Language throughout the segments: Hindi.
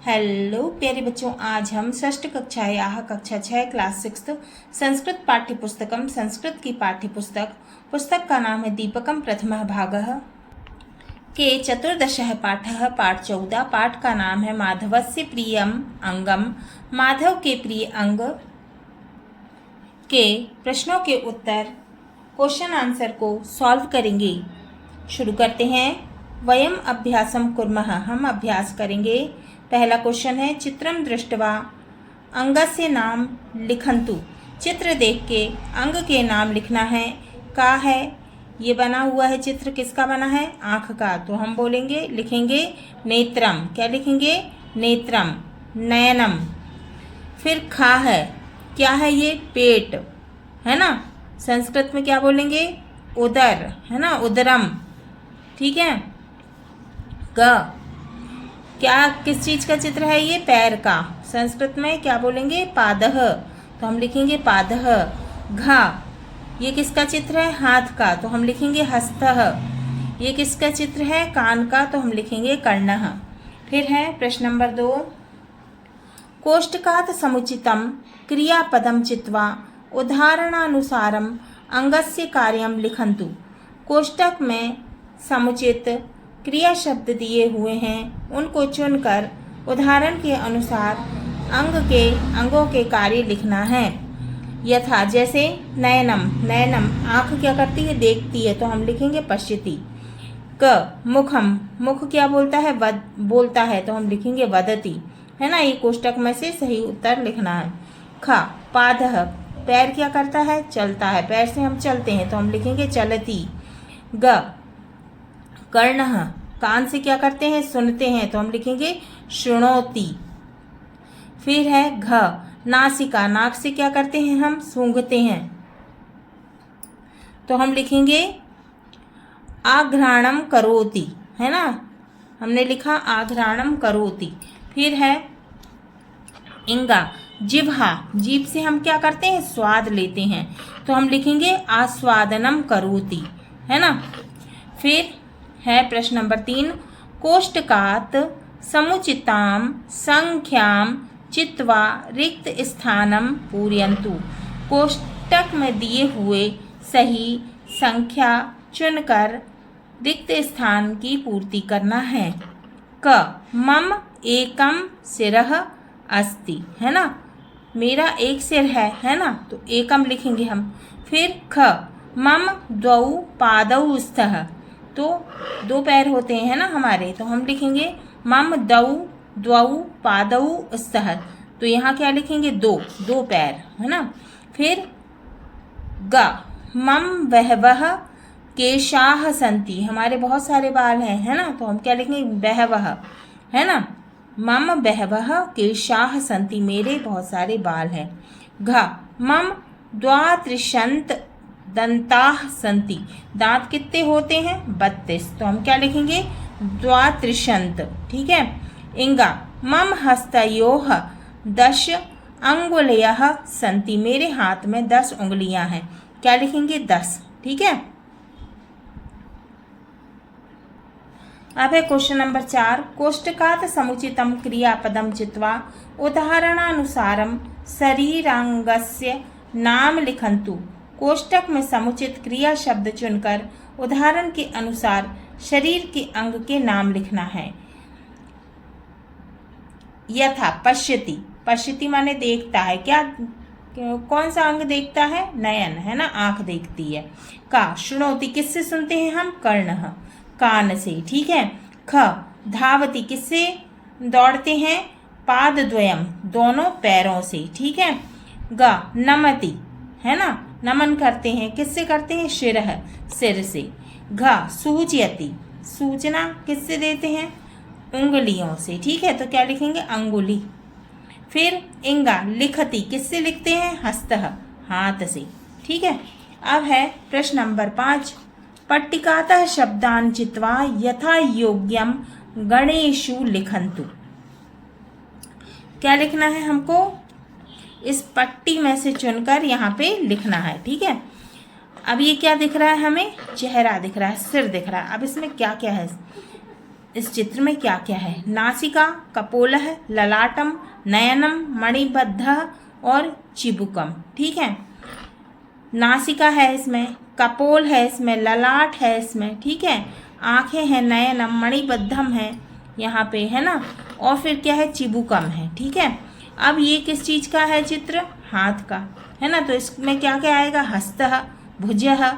हेलो प्यारे बच्चों, आज हम षष्ठ कक्षा या कक्षा 6 क्लास 6 संस्कृत पाठ्यपुस्तकम संस्कृत की पुस्तक का नाम है दीपकम प्रथमः भागः के चतुर्दशः पाठः पाठ 14। पाठ का नाम है माधवस्य प्रियम अंगम। माधव के प्रिय अंग के प्रश्नों के उत्तर क्वेश्चन आंसर को सॉल्व करेंगे। शुरू करते हैं। वयम अभ्यासम कुर्मः, हम अभ्यास करेंगे। पहला क्वेश्चन है चित्रम दृष्ट्वा अंगस्य नाम लिखन्तु। चित्र देख के अंग के नाम लिखना है। का है ये बना हुआ है चित्र, किसका बना है? आँख का। तो हम बोलेंगे, लिखेंगे नेत्रम। क्या लिखेंगे? नेत्रम। नयनम। फिर खा है, क्या है ये? पेट है ना। संस्कृत में क्या बोलेंगे? उदर है ना, उदरम। ठीक है। ग, क्या किस चीज़ का चित्र है ये? पैर का। संस्कृत में क्या बोलेंगे? पादः। तो हम लिखेंगे पादः। घा, ये किसका चित्र है? हाथ का। तो हम लिखेंगे हस्तः। ये किसका चित्र है? कान का। तो हम लिखेंगे कर्णः। फिर है प्रश्न नंबर 2। कोष्टकात् समुचितं क्रियापदं चित्वा उदाहरणानुसारम अंगस्य कार्यं लिखन्तु। कोष्टक में समुचित क्रिया शब्द दिए हुए हैं, उनको चुनकर उदाहरण के अनुसार अंगों के कार्य लिखना है। यथा, जैसे नयनम। नयनम, आँख क्या करती है? देखती है। तो हम लिखेंगे पश्यति। क, मुखम। मुख क्या बोलता है? बोलता है। तो हम लिखेंगे वदति। है ना। ये कोष्टक में से सही उत्तर लिखना है। ख, पादः, पैर क्या करता है? चलता है। पैर से हम चलते हैं। तो हम लिखेंगे चलती। ग, कर्णः, कान से क्या करते हैं? सुनते हैं। तो हम लिखेंगे शृणोति। फिर है घ, नासिका। नाक से क्या करते हैं? हम सूंघते हैं। तो हम लिखेंगे आघ्राणम करोति। है ना, हमने लिखा आघ्राणम करोति। फिर है इंगा, जिह्वा। जीभ से हम क्या करते हैं? स्वाद लेते हैं। तो हम लिखेंगे आस्वादनम करोति। है ना। फिर है प्रश्न नंबर 3। कोष्टकात् समुचितां संख्यां चित्वा रिक्त स्थानम पूरयन्तु। कोष्टक में दिए हुए सही संख्या चुनकर रिक्त स्थान की पूर्ति करना है। क, मम एकम सिरः अस्ति। है ना, मेरा एक सिर है ना। तो एकम लिखेंगे हम। फिर ख, मम द्वौ पादौ स्तः। तो दो पैर होते हैं ना हमारे। तो हम लिखेंगे मम द्वौ पादौ स्तः। तो यहाँ क्या लिखेंगे? दो पैर। है ना। फिर ग, मम बहवः केशाः सन्ति। हमारे बहुत सारे बाल हैं। है ना। तो हम क्या लिखेंगे? बहवः। है ना, मम बहवः केशाः सन्ति, मेरे बहुत सारे बाल हैं। घ, मम द्वात्रिशन्त दंताः सन्ति। दांत कितने होते हैं? 32। तो हम क्या लिखेंगे? द्वात्रिशन्त। ठीक है। इंगा, मम हस्तयोः 10 अंगुलयः सन्ति। मेरे हाथ में 10 उंगलियां हैं। क्या लिखेंगे? 10। ठीक है। अब है क्वेश्चन नंबर 4। कोष्टकात् समुचितं क्रियापदं चित्वा उदाहरणानुसारं शरीरांगस्य नाम लिखन्तु। कोष्टक में समुचित क्रिया शब्द चुनकर उदाहरण के अनुसार शरीर के अंग के नाम लिखना है। यथा, पश्यति। पश्यति माने देखता है। क्या, कौन सा अंग देखता है? नयन। है ना, आंख देखती है। का, शृणोति, किससे सुनते हैं हम? कर्णः, कान से। ठीक है। ख, धावति, किससे दौड़ते हैं? पादद्वयम, दोनों पैरों से। ठीक है। ग, नमति, है ना, नमन करते हैं। किससे करते हैं? शिरः, सिर से। घ, सूचयति, सूचना किससे देते हैं? उंगलियों से। ठीक है। तो क्या लिखेंगे? अंगुली। फिर इंगा, लिखति, किससे लिखते हैं? हस्तः, हाथ से। ठीक है। अब है प्रश्न नंबर 5। पट्टिकातः शब्दान् चित्वा यथा योग्यम गणेषु लिखन्तु। क्या लिखना है हमको? इस पट्टी में से चुनकर यहाँ पे लिखना है। ठीक है। अब ये क्या दिख रहा है हमें? चेहरा दिख रहा है, सिर दिख रहा है। अब इसमें क्या क्या है? इस चित्र में क्या क्या है? नासिका, कपोलः, ललाटम, नयनम, मणिबद्धः और चिबुकम। ठीक है, नासिका है इसमें, कपोल है इसमें, ललाट है इसमें, ठीक है, आंखें हैं, नयनम, मणिबद्धम है यहाँ पे, है ना, और फिर क्या है? चिबुकम है। ठीक है, अब ये किस चीज का है चित्र? हाथ का, है ना। तो इसमें क्या क्या आएगा? हस्तः, भुजः,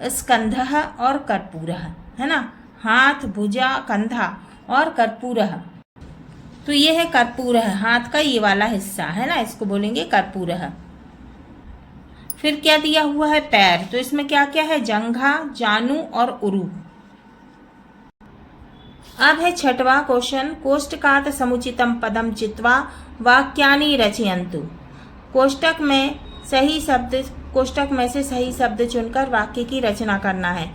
स्कंधः और कर्पूरः, है ना। हाथ, भुजा, कंधा और कर्पूरः। तो ये है कर्पूरः, हाथ का ये वाला हिस्सा, है ना, इसको बोलेंगे कर्पूरः। फिर क्या दिया हुआ है? पैर। तो इसमें क्या क्या है? जंघा, जानु और उरु। अब है छठवां क्वेश्चन, कोष्टकात समुचितम पदम चित्वा वाक्यानि रचयन्तु। कोष्टक में से सही शब्द चुनकर वाक्य की रचना करना है।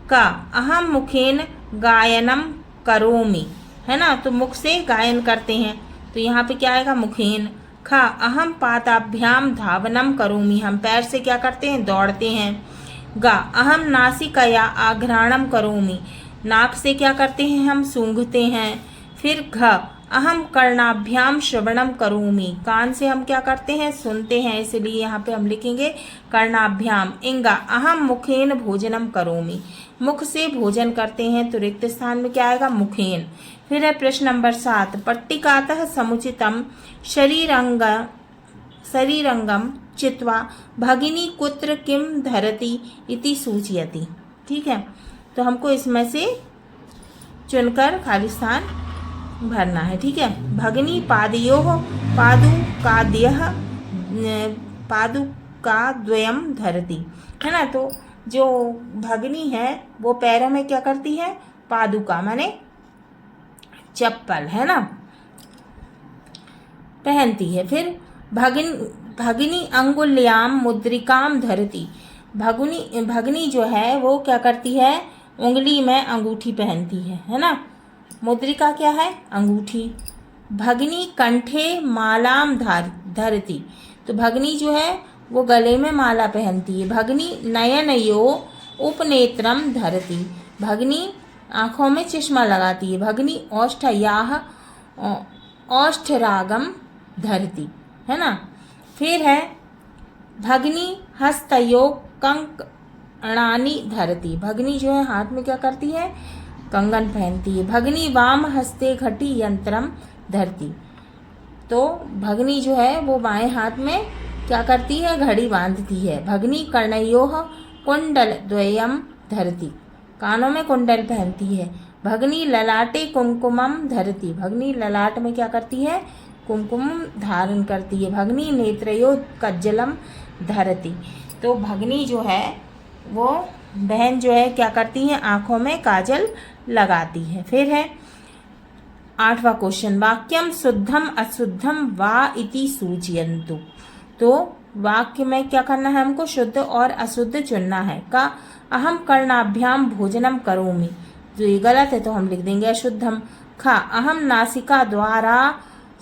का अहम मुखेन गायनम करोमि, है ना, तो मुख से गायन करते हैं, तो यहाँ पे क्या आएगा? मुखेन। खा अहम पादाभ्याम धावनम करोमि, हम पैर से क्या करते हैं? दौड़ते हैं। गा अहम नासिकया आघ्राणम करोमि, नाक से क्या करते हैं? हम सूंघते हैं। फिर घ अहम कर्णाभ्याम श्रवणम करोमि, कान से हम क्या करते हैं? सुनते हैं, इसलिए यहाँ पे हम लिखेंगे कर्णाभ्याम। इंगा अहम मुखेन भोजनम करोमि, मुख से भोजन करते हैं, तो रिक्त स्थान में क्या आएगा? मुखेन। फिर है प्रश्न नंबर 7, पट्टिकातः समुचितम शरीरंगम चित्वा भगिनी कुत्र किम धरति इति सूचयति। ठीक है, तो हमको इसमें से चुनकर खाली स्थान भरना है। ठीक है, भगिनी पादयोः पादुकाद्वयम धरति, है ना। तो जो भगिनी है वो पैरों में क्या करती है? पादुका माने चप्पल, है ना, पहनती है। फिर भगिनी अंगुल्याम मुद्रिकाम धरति, भगिनी जो है वो क्या करती है? उंगली में अंगूठी पहनती है ना। मुद्रिका क्या है? अंगूठी। भगिनी कंठे मालाम धरती, तो भगिनी जो है वो गले में माला पहनती है। भगिनी नयनयो उपनेत्रम धरती, भगिनी आँखों में चश्मा लगाती है। भगिनी औष्ठयाः औष्ठरागम धरती, है ना। फिर है भगिनी हस्तयो कंकणानि धरती, भगिनी जो है हाथ में क्या करती है? कंगन पहनती है। भगिनी वाम हस्ते घटी यंत्रम धरती, तो भगिनी जो है वो बाएं हाथ में क्या करती है? घड़ी बांधती है। भगिनी कर्णयोः कुंडल द्वयम धरती, कानों में कुंडल पहनती है। भगिनी ललाटे कुमकुमम धरती, भगिनी ललाट में क्या करती है? कुमकुम धारण करती है। भगिनी नेत्रयो कज्जलम धरती, तो भगिनी जो है वो बहन जो है क्या करती है? आंखों में काजल लगाती है। फिर है 8वां क्वेश्चन, वाक्यम शुद्धम अशुद्धम वा इति सूचयन्तु। तो वाक्य में क्या करना है? हमको शुद्ध और अशुद्ध चुनना है। का अहम कर्णाभ्याम भोजनम करोमि, जो ये गलत है तो हम लिख देंगे अशुद्धम। खा अहम नासिका द्वारा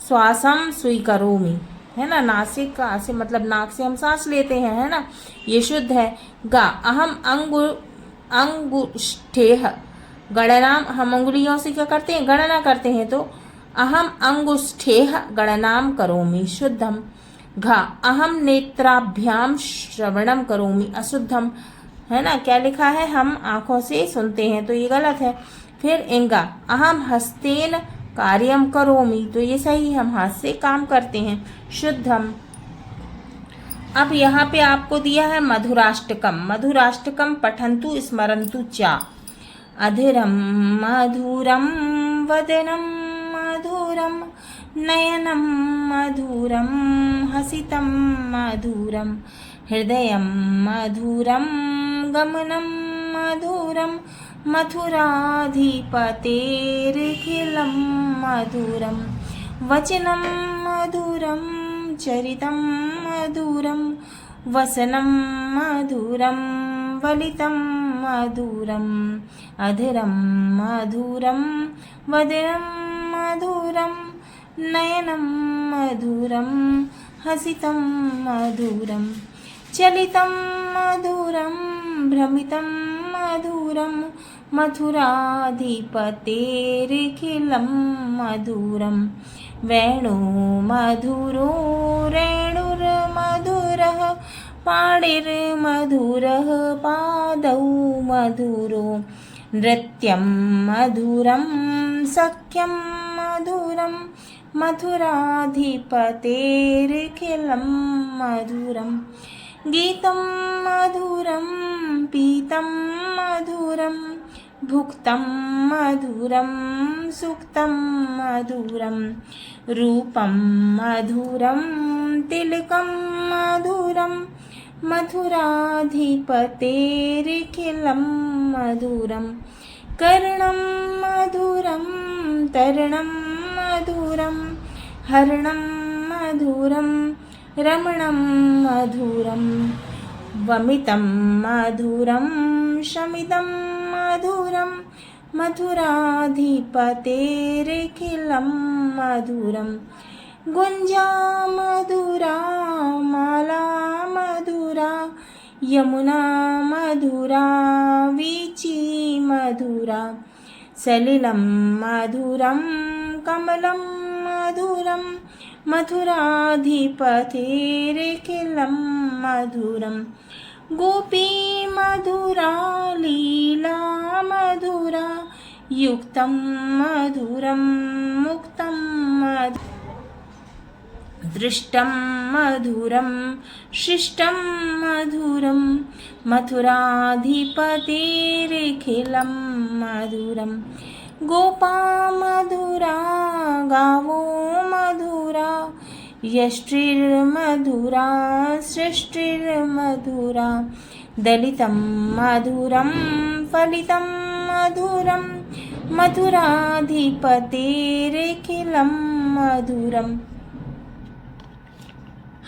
श्वासम स्वीकरोमि, है ना, नासिका से मतलब नाक से हम सांस लेते हैं, है ना, ये शुद्ध है। गा अहम अंगुष्ठेः गणनाम, हम अंगुलियों से क्या करते हैं? गणना करते हैं, तो अहम अंगुष्ठेः गणनाम करोमि शुद्धम। घा अहम नेत्राभ्याम श्रवणम करोमि अशुद्धम, है ना, क्या लिखा है? हम आँखों से सुनते हैं, तो ये गलत है। फिर इंगा अहम हस्तेन कार्यम करोमि, तो ये सही, हम हाथ से काम करते हैं, शुद्धम। अब यहाँ पे आपको दिया है मधुराष्टकम। मधुराष्टकम पठन्तु स्मरन्तु च। अधीरम मधुरम वदनम मधुरम नयनम मधुरम हसितम मधुरम हृदयम मधुरम गमनम मधुरम मथुराधिपतेर्खिलं मधुरम वचनं मधुरं चरितं मधुरं वसनं मधुरं वलितं मधुरम् अधरं मधुरं वदनं मधुरं नयनं मधुरं हसितं मधुरं चलितं मधुरं भ्रमितं मधुरं मथुराधिपतेरखिलं मधुरं वेणुमधुरो रेणुर्मधुरः पाणिर्मधुरः पादौ मधुरो नृत्यं मधुरं सख्यं मधुरं मथुराधिपतेरखिलं मधुरं गीतं मधुरं पीतं मधुरं भुक्तं मधुरं सुक्तं मधुरं रूपं मधुरं तिलकं मधुरं मथुराधिपतेरखिलं मधुरं कर्णं मधुरं तर्णं मधुरं हर्णं मधुरं रमणं मधुरं वमितं मधुरं शमितं मधुरं मथुराधिपतेरखिलं मधुरं गुञ्जा मधुरा माला मधुरा यमुना मधुरा वीची मधुरा सलिलं मधुरं कमलं मधुरं मथुराधिपतेरखिलं मधुरं गोपी मधुरा लीला मधुरा युक्तं मधुरं मुक्तं मधुरं दृष्टं मधुरं शिष्टं मधुरं मथुराधिपतेरखिलं मधुरं गोपा मधुरा गावो मधुरा यष्टिर्मधुरा सृष्टिर्मधुरा दलितं मधुरं फलितं मधुरं मथुराधिपतेरखिलं मधुरम्।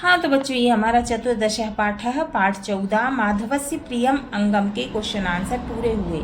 हाँ तो बच्चों, ये हमारा चतुर्दश पाठ है, पाठ 14 माधवस्य प्रियम अंगम के क्वेश्चन आंसर पूरे हुए।